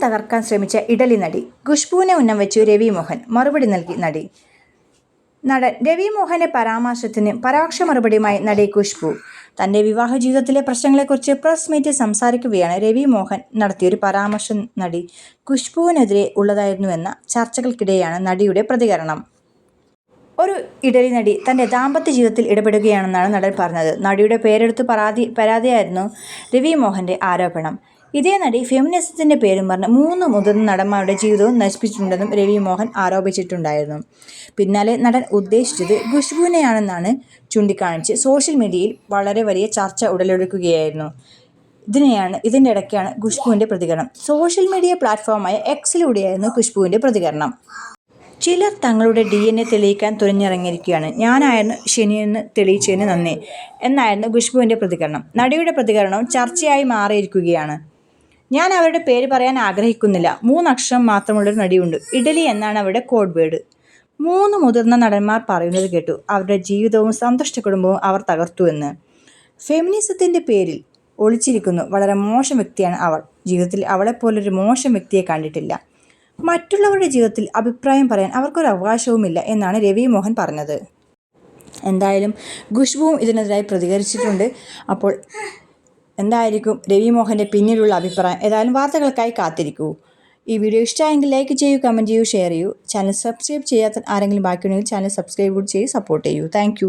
തകർക്കാൻ ശ്രമിച്ച ഇഡലി നടി ഖുഷ്ബുവിനെ ഉന്നം വെച്ചു രവി മോഹൻ മറുപടി നൽകി നടി. നടൻ രവി മോഹന്റെ പരാമർശത്തിന് പരോക്ഷ മറുപടിയുമായി നടി ഖുഷ്ബു. തന്റെ വിവാഹ ജീവിതത്തിലെ പ്രശ്നങ്ങളെക്കുറിച്ച് പ്രസ് മീറ്റിൽ സംസാരിക്കവെയാണ് രവി മോഹൻ നടത്തിയൊരു പരാമർശം നടി ഖുഷ്ബുവിനെതിരെ ഉള്ളതായിരുന്നുവെന്ന ചർച്ചകൾക്കിടെയാണ് നടിയുടെ പ്രതികരണം. ഒരു ഇഡലി നടി തന്റെ ദാമ്പത്യ ജീവിതത്തിൽ ഇടപെടുകയാണെന്നാണ് നടൻ പറഞ്ഞത്. നടിയുടെ പേരെടുത്ത് പരാതിയായിരുന്നു രവി മോഹന്റെ ആരോപണം. ഇതേ നടി ഫെമിനിസത്തിന്റെ പേരും പറഞ്ഞ് 3 മുതിർന്ന നടന്മാരുടെ ജീവിതവും നശിപ്പിച്ചിട്ടുണ്ടെന്നും രവി മോഹൻ ആരോപിച്ചിട്ടുണ്ടായിരുന്നു. പിന്നാലെ നടൻ ഉദ്ദേശിച്ചത് ഖുഷ്ബുവിനെയാണെന്നാണ് ചൂണ്ടിക്കാണിച്ച് സോഷ്യൽ മീഡിയയിൽ വളരെ വലിയ ചർച്ച ഉടലെടുക്കുകയായിരുന്നു. ഇതിന്റെ ഇടയ്ക്കാണ് ഖുഷ്ബുവിന്റെ പ്രതികരണം. സോഷ്യൽ മീഡിയ പ്ലാറ്റ്ഫോമായ എക്സിലൂടെയായിരുന്നു ഖുഷ്ബുവിന്റെ പ്രതികരണം. ചിലർ തങ്ങളുടെ DNA തെളിയിക്കാൻ തുനിഞ്ഞിറങ്ങിയിരിക്കുകയാണ്. ഞാനായിരുന്നു ശനിയെന്ന് തെളിയിച്ചതിന് നന്ദി എന്നായിരുന്നു ഖുഷ്ബുവിന്റെ പ്രതികരണം. നടിയുടെ പ്രതികരണവും ചർച്ചയായി മാറിയിരിക്കുകയാണ്. ഞാൻ അവരുടെ പേര് പറയാൻ ആഗ്രഹിക്കുന്നില്ല. 3 അക്ഷരം മാത്രമുള്ളൊരു നടിയുണ്ട്. ഇഡലി എന്നാണ് അവരുടെ കോഡ് വേർഡ്. 3 മുതിർന്ന നടന്മാർ പറയുന്നത് കേട്ടു. അവരുടെ ജീവിതവും സന്തുഷ്ട കുടുംബവും അവർ തകർത്തു എന്ന്. ഫെമിനിസത്തിന്റെ പേരിൽ ഒളിച്ചിരിക്കുന്നു. വളരെ മോശം വ്യക്തിയാണ് അവൾ. ജീവിതത്തിൽ അവളെപ്പോലൊരു മോശം വ്യക്തിയെ കണ്ടിട്ടില്ല. മറ്റുള്ളവരുടെ ജീവിതത്തിൽ അഭിപ്രായം പറയാൻ അവർക്കൊരു അവകാശവുമില്ല എന്നാണ് രവി മോഹൻ പറഞ്ഞത്. എന്തായാലും ഖുഷ്ബുവും ഇതിനെതിരായി പ്രതികരിച്ചിട്ടുണ്ട്. അപ്പോൾ എന്തായിരിക്കും രവി മോഹൻ്റെ പിന്നിലുള്ള അഭിപ്രായം? ഏതായാലും വാർത്തകൾക്കായി കാത്തിരിക്കൂ. ഈ വീഡിയോ ഇഷ്ടമായെങ്കിൽ ലൈക്ക് ചെയ്യൂ, കമൻറ്റ് ചെയ്യൂ, ഷെയർ ചെയ്യൂ. ചാനൽ സബ്സ്ക്രൈബ് ചെയ്യാത്ത ആരെങ്കിലും ബാക്കിയുണ്ടെങ്കിൽ ചാനൽ സബ്സ്ക്രൈബ് കൂടി ചെയ്ത് സപ്പോർട്ട് ചെയ്യൂ. താങ്ക്